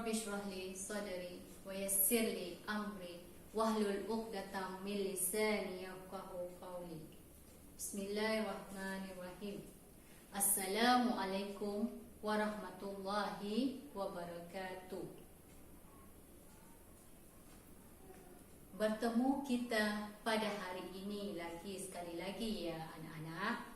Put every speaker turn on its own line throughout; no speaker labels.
Rabbi shrah li sadri wa yassir li amri wahlul 'uqdatam min lisani yafqahu qawli. Bismillahirrahmanirrahim. Assalamualaikum warahmatullahi wabarakatuh. Bertemu kita pada hari ini sekali lagi ya anak-anak.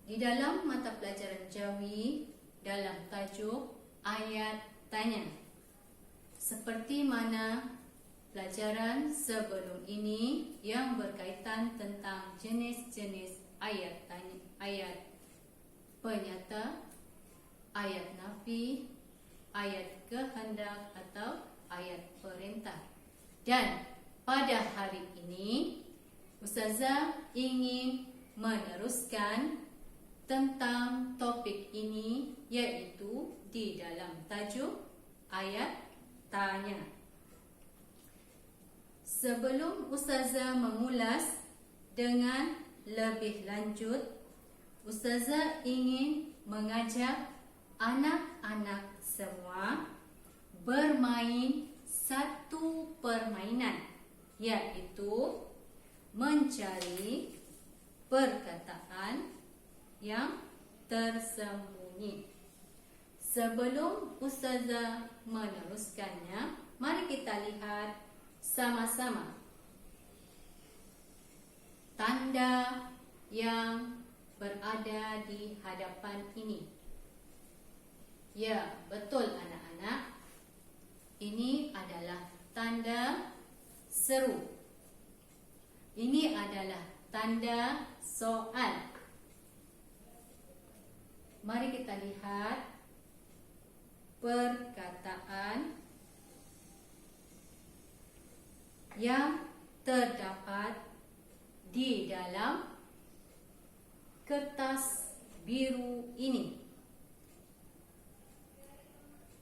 Di dalam mata pelajaran Jawi dalam tajuk ayat tanya. Seperti mana pelajaran sebelum ini yang berkaitan tentang jenis-jenis ayat tanya, ayat penyata, ayat nafi, ayat kehendak atau ayat perintah. Dan pada hari ini Ustazah ingin meneruskan tentang topik ini, yaitu di dalam tajuk ayat tanya. Sebelum Ustazah mengulas dengan lebih lanjut, Ustazah ingin mengajak anak-anak semua bermain satu permainan, yaitu mencari perkataan yang tersembunyi. Sebelum Ustazah meneruskannya, mari kita lihat sama-sama tanda yang berada di hadapan ini. Ya, betul anak-anak. Ini adalah tanda seru. Ini adalah tanda soal. Mari kita lihat perkataan yang terdapat di dalam kertas biru ini.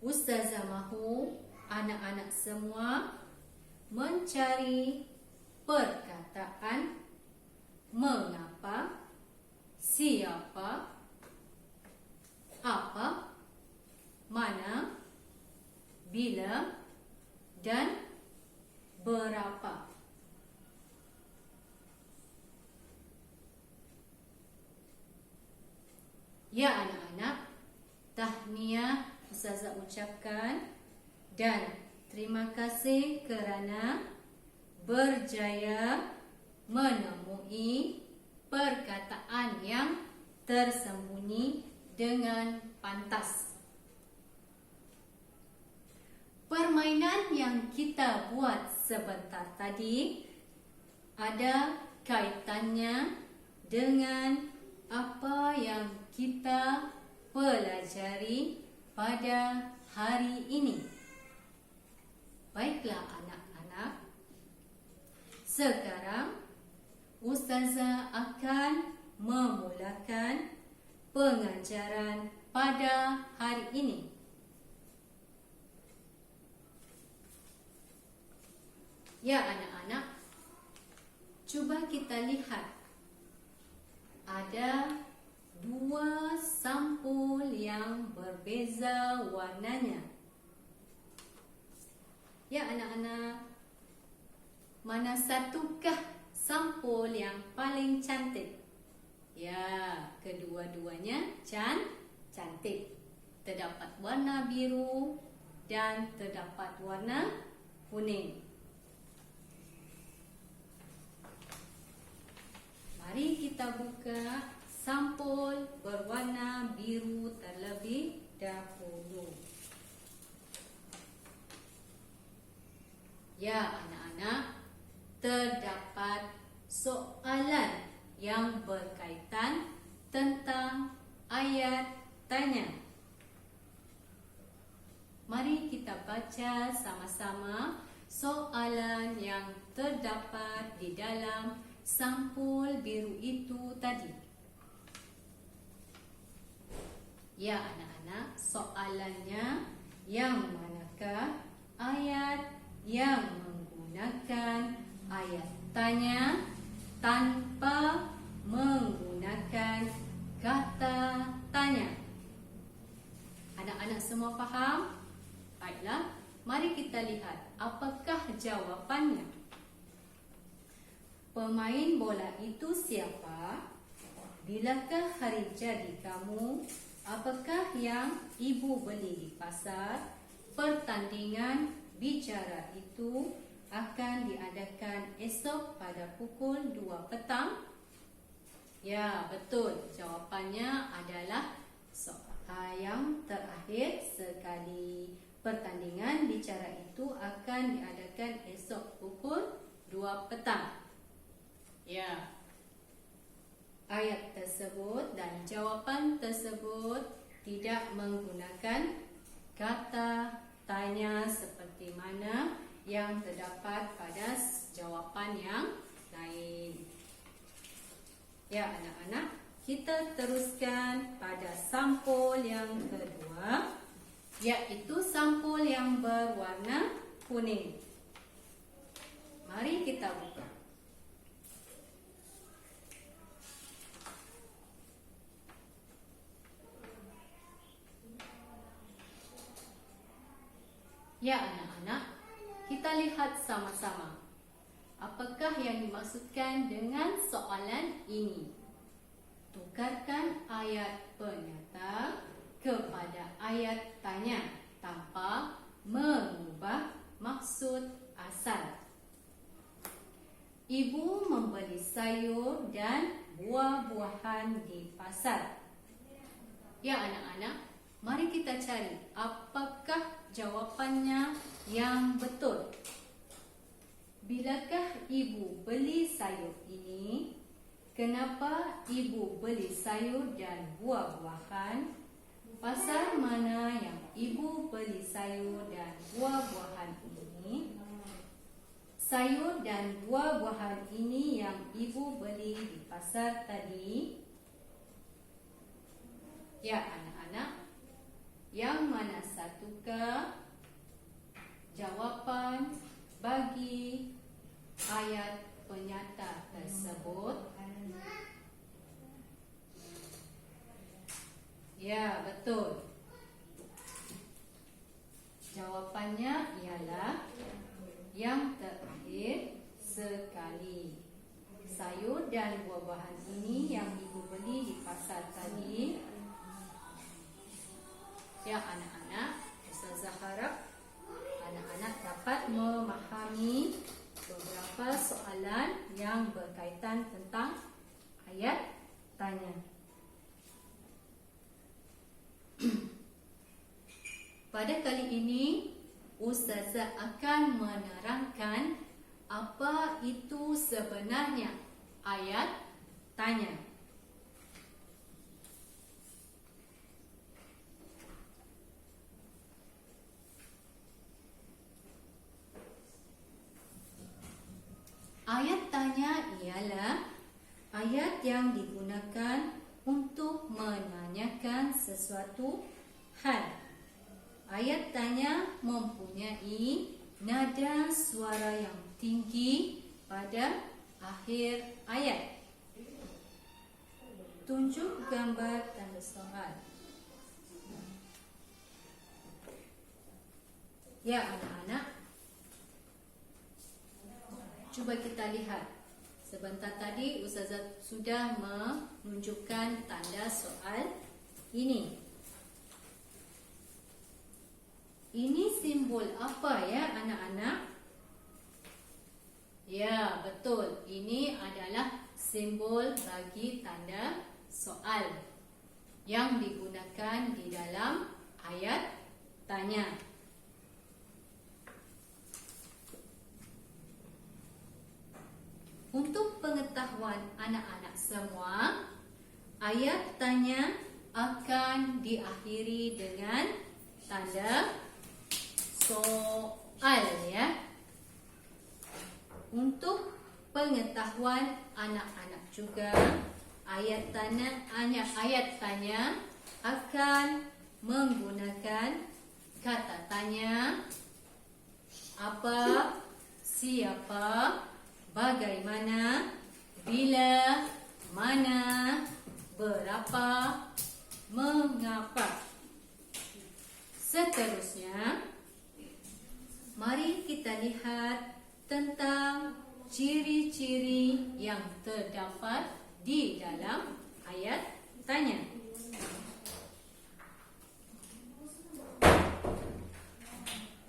Ustazah mahu anak-anak semua mencari perkataan mengapa, siapa, apa, mana, bila, dan berapa. Ya anak-anak, tahniah Ustazah ucapkan dan terima kasih kerana berjaya menemui perkataan yang tersembunyi dengan pantas. Permainan yang kita buat sebentar tadi ada kaitannya dengan apa yang kita pelajari pada hari ini. Baiklah anak-anak, sekarang Ustazah akan memulakan pengajaran pada hari ini. Ya anak-anak, cuba kita lihat. Ada dua sampul yang berbeza warnanya. Ya anak-anak, mana satukah sampul yang paling cantik? Ya, kedua-duanya cantik. Terdapat warna biru dan terdapat warna kuning. Mari kita buka sampul berwarna biru terlebih dahulu. Ya anak-anak, terdapat soalan yang berkaitan tentang ayat tanya. Mari kita baca sama-sama soalan yang terdapat di dalam sampul biru itu tadi. Ya anak-anak, soalannya yang manakah ayat yang menggunakan ayat tanya tanpa menggunakan kata tanya? Anak-anak semua semua faham? Baiklah, mari kita lihat apakah jawapannya. Pemain bola itu siapa? Bilakah hari jadi kamu? Apakah yang ibu beli di pasar? Pertandingan bicara itu akan diadakan esok pada pukul 2 petang. Ya, betul. Jawapannya adalah yang terakhir sekali. Pertandingan bicara itu akan diadakan esok pukul 2 petang. Ya. Ayat tersebut dan jawapan tersebut tidak menggunakan kata tanya seperti mana yang terdapat pada jawapan yang lain. Ya anak-anak, kita teruskan pada sampul yang kedua, iaitu sampul yang berwarna kuning. Mari kita buka. Ya anak-anak, kita lihat sama-sama. Apakah yang dimaksudkan dengan soalan ini? Tukarkan ayat pernyataan kepada ayat tanya tanpa mengubah maksud asal. Ibu membeli sayur dan buah-buahan di pasar. Ya anak-anak, mari kita cari apakah jawapannya yang betul. Bilakah ibu beli sayur ini? Kenapa ibu beli sayur dan buah-buahan? Pasar mana yang ibu beli sayur dan buah-buahan ini? Sayur dan buah-buahan ini yang ibu beli di pasar tadi. Ya anak-anak, yang mana satukah jawapan bagi ayat penyata tersebut? Ya, betul. Jawapannya ialah yang terakhir sekali. Sayur dan buah-buahan ini yang ibu beli di pasar tadi. Ya anak-anak, Ustazah harap anak-anak dapat memahami beberapa soalan yang berkaitan tentang ayat tanya. Pada kali ini, Ustazah akan menerangkan apa itu sebenarnya ayat tanya. Ayat tanya ialah ayat yang digunakan untuk menanyakan sesuatu hal. Ayat tanya mempunyai nada suara yang tinggi pada akhir ayat. Tunjuk gambar tanda soal. Ya anak-anak, cuba kita lihat. Sebentar tadi Ustazah sudah menunjukkan tanda soal ini. Ini simbol apa ya anak-anak? Ya, betul. Ini adalah simbol bagi tanda soal yang digunakan di dalam ayat tanya. Untuk pengetahuan anak-anak semua, ayat tanya akan diakhiri dengan tanda soal ya. Untuk pengetahuan anak-anak juga, ayat tanya akan menggunakan kata tanya, apa, siapa, bagaimana, bila, mana, berapa, mengapa. Seterusnya, mari kita lihat tentang ciri-ciri yang terdapat di dalam ayat tanya.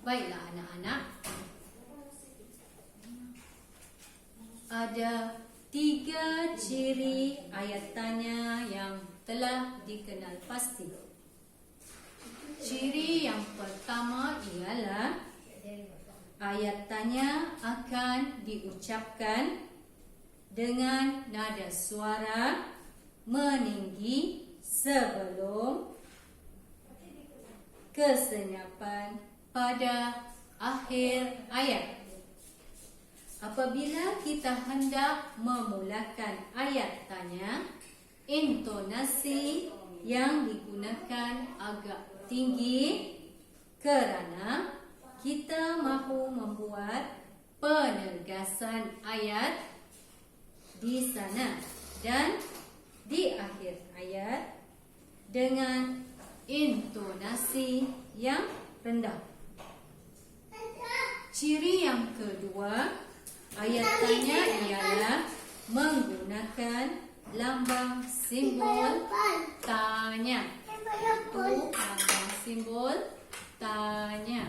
Baiklah anak-anak, ada 3 ciri ayat tanya yang telah dikenal pasti. Ciri yang pertama ialah ayat tanya akan diucapkan dengan nada suara meninggi sebelum kesenyapan pada akhir ayat. Apabila kita hendak memulakan ayat tanya, intonasi yang digunakan agak tinggi kerana kita mahu membuat penegasan ayat di sana dan di akhir ayat dengan intonasi yang rendah. Ciri yang kedua ayat tanya ialah menggunakan lambang simbol tanya. Itu lambang simbol tanya.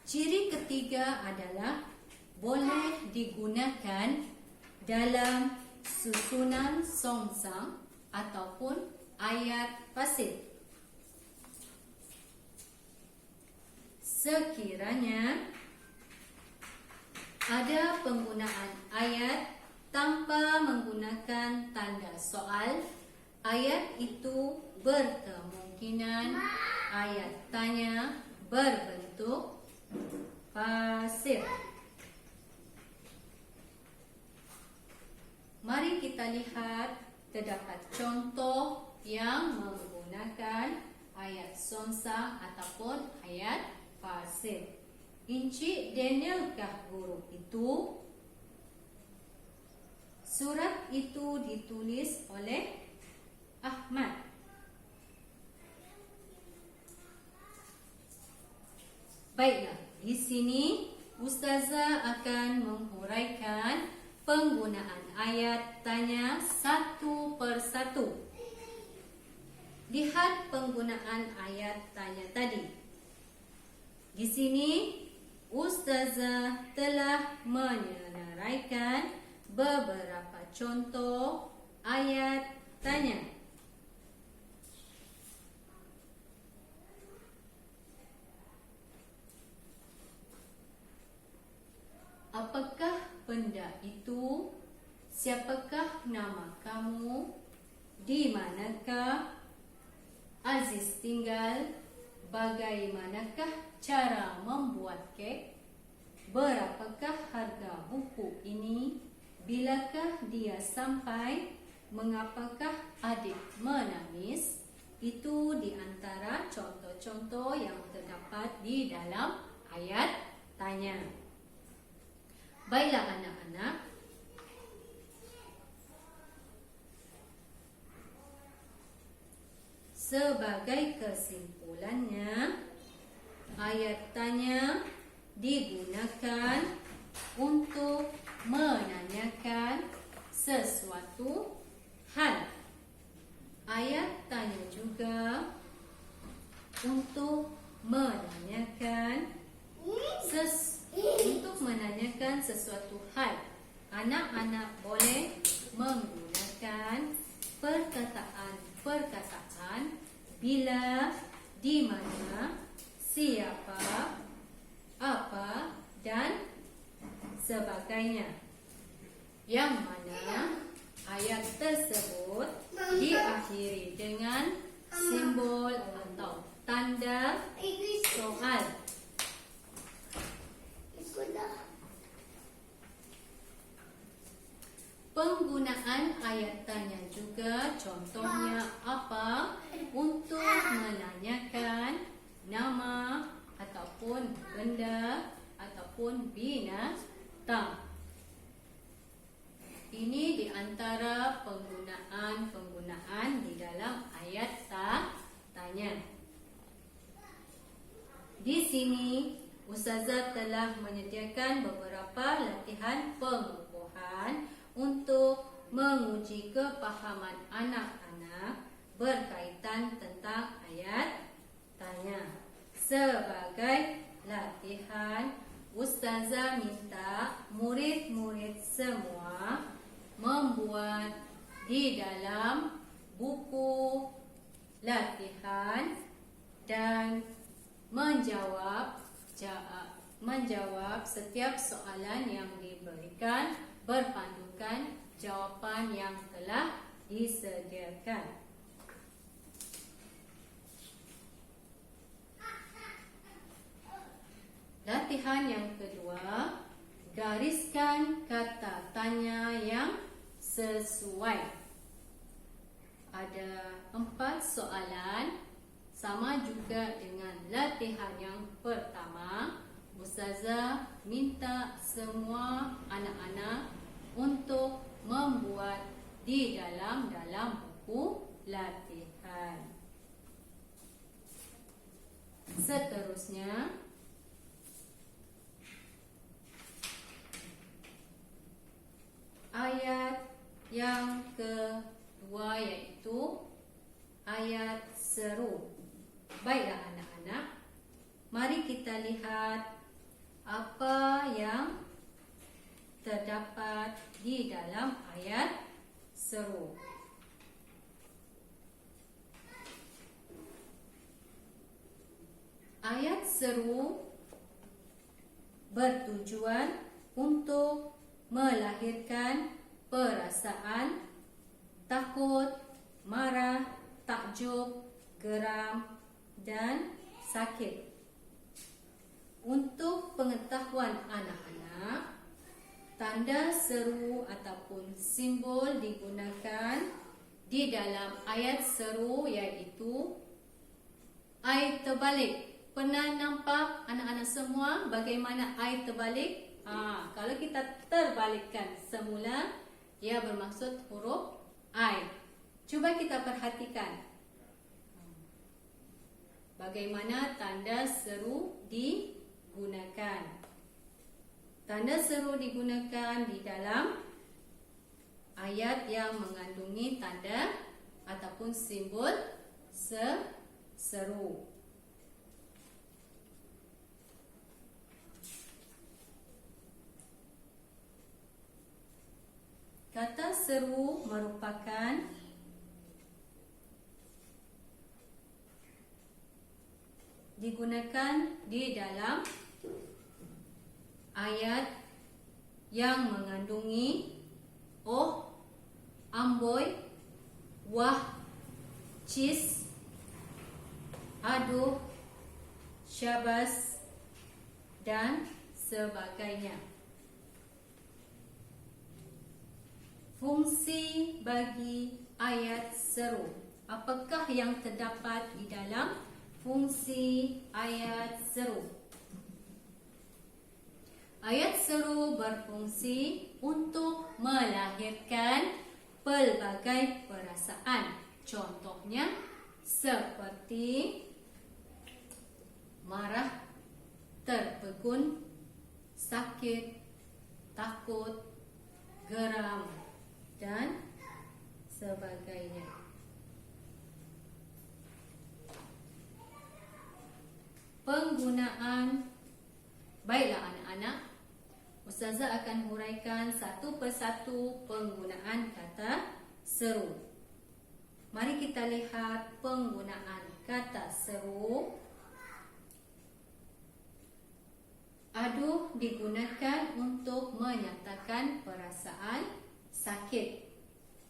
Ciri ketiga adalah boleh digunakan dalam susunan songsang ataupun ayat pasif. Sekiranya ada penggunaan ayat tanpa menggunakan tanda soal, ayat itu berkemungkinan ayat tanya berbentuk pasif. Mari kita lihat terdapat contoh yang menggunakan ayat songsang ataupun ayat pasif. Encik Danielkah guru itu? Surat itu ditulis oleh Ahmad. Baiklah, di sini Ustazah akan menghuraikan penggunaan ayat tanya satu persatu. Lihat penggunaan ayat tanya tadi. Di sini Ustazah telah menyenaraikan beberapa contoh ayat tanya. Apakah benda itu? Siapakah nama kamu? Di manakah Aziz tinggal? Bagaimanakah cara membuat kek? Berapakah harga buku ini? Bilakah dia sampai? Mengapakah adik menangis? Itu di antara contoh-contoh yang terdapat di dalam ayat tanya. Baiklah anak-anak, sebagai kesimpulannya, ayat tanya digunakan untuk menanyakan sesuatu hal. Ayat tanya juga untuk menanyakan sesuatu hal. Anak-anak boleh menggunakan perkataan-perkataan bila, di mana, siapa, apa dan sebagainya, yang mana ayat tersebut diakhiri dengan simbol atau tanda soal. Penggunaan ayat tanya juga contohnya apa? Untuk menanyakan nama ataupun benda ataupun binatang. Ini di antara penggunaan di dalam ayat tanya. sini Ustazah telah menyediakan beberapa latihan pengukuhan untuk menguji kepahaman anak-anak berkaitan tentang ayat tanya. Sebagai latihan, Ustazah minta murid-murid semua membuat di dalam buku latihan dan menjawab setiap soalan yang diberikan berpandukan jawapan yang telah disediakan. Latihan yang kedua, gariskan kata tanya yang sesuai. Ada 4 soalan, sama juga dengan latihan yang pertama. Ustazah minta semua anak-anak untuk membuat di dalam buku latihan. Seterusnya, ayat yang kedua yaitu ayat seru. Baiklah anak-anak, mari kita lihat apa yang terdapat di dalam ayat seru. Ayat seru bertujuan untuk melahirkan perasaan takut, marah, takjub, geram, dan sakit. Untuk pengetahuan anak-anak, tanda seru ataupun simbol digunakan di dalam ayat seru iaitu air terbalik. Pernah nampak anak-anak semua bagaimana air terbalik? Kalau kita terbalikkan semula, ia bermaksud huruf I. Coba kita perhatikan bagaimana tanda seru digunakan. Tanda seru digunakan di dalam ayat yang mengandungi tanda ataupun simbol seru. Kata seru merupakan digunakan di dalam ayat yang mengandungi oh, amboi, wah, cis, aduh, syabas, dan sebagainya. Fungsi bagi ayat seru. Apakah yang terdapat di dalam fungsi ayat seru? Ayat seru berfungsi untuk melahirkan pelbagai perasaan. Contohnya seperti marah, terpegun, sakit, takut, geram, dan sebagainya. Penggunaan. Baiklah anak-anak, Ustazah akan huraikan satu persatu penggunaan kata seru. Mari kita lihat penggunaan kata seru. Aduh digunakan untuk menyatakan perasaan sakit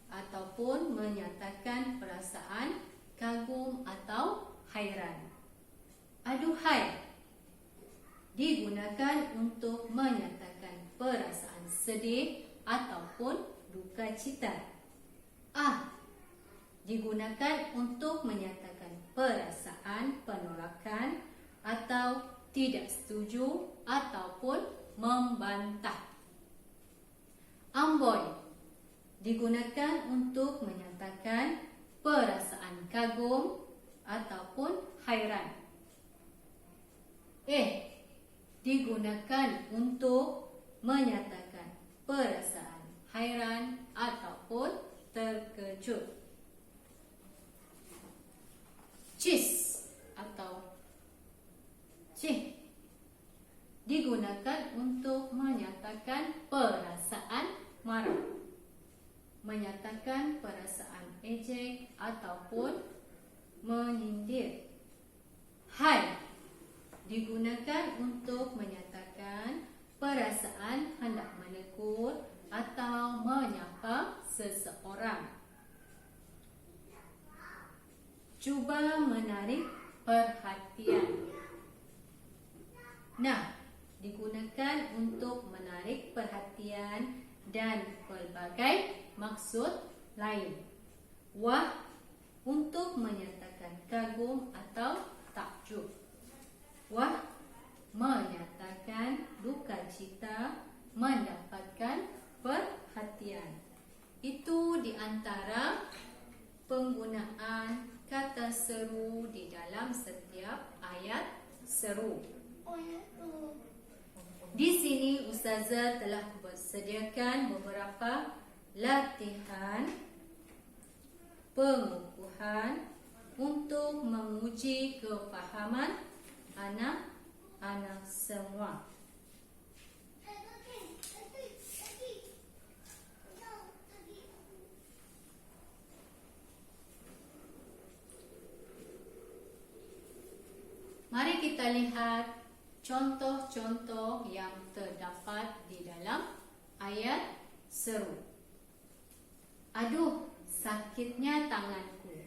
ataupun menyatakan perasaan kagum atau hairan. Aduhai digunakan untuk menyatakan perasaan sedih ataupun duka cita. Digunakan untuk menyatakan perasaan penolakan atau tidak setuju ataupun membantah. Amboi digunakan untuk menyatakan perasaan kagum ataupun hairan. terkejut. Cis atau cih digunakan untuk menyatakan perasaan marah, menyatakan perasaan ejek ataupun menyindir. Hai digunakan untuk menyatakan perasaan hendak menegur atau menyapa seseorang. Cuba menarik perhatian. Nah, digunakan untuk menarik perhatian dan pelbagai maksud lain. Wah untuk menyatakan kagum atau takjub. Wah menyatakan duka cita mendapatkan perhatian. Itu di antara penggunaan kata seru di dalam setiap ayat seru. Di sini Ustazah telah sediakan beberapa latihan pengukuhan untuk menguji kefahaman anak-anak semua. Mari kita lihat contoh-contoh yang terdapat di dalam ayat seru. Aduh, sakitnya tanganku.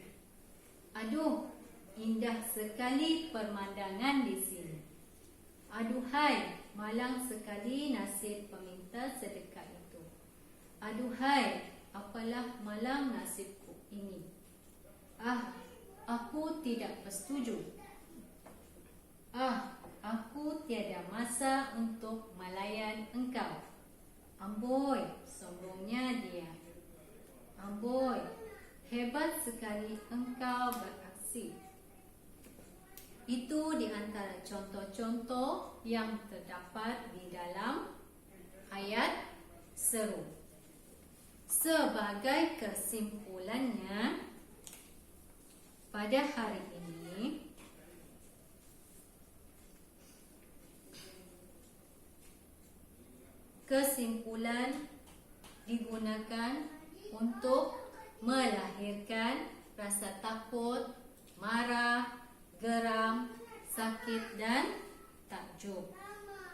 Aduh, indah sekali pemandangan di sini. Aduhai, malang sekali nasib peminta sedekah itu. Aduhai, apalah malang nasibku ini. Ah, aku tidak bersetuju. Ah, aku tiada masa untuk melayan engkau. Amboi, sombongnya dia. Amboi, hebat sekali engkau beraksi. Itu di antara contoh-contoh yang terdapat di dalam ayat seru. Sebagai kesimpulannya, pada hari ini kesimpulan digunakan untuk melahirkan rasa takut, marah, geram, sakit dan takjub.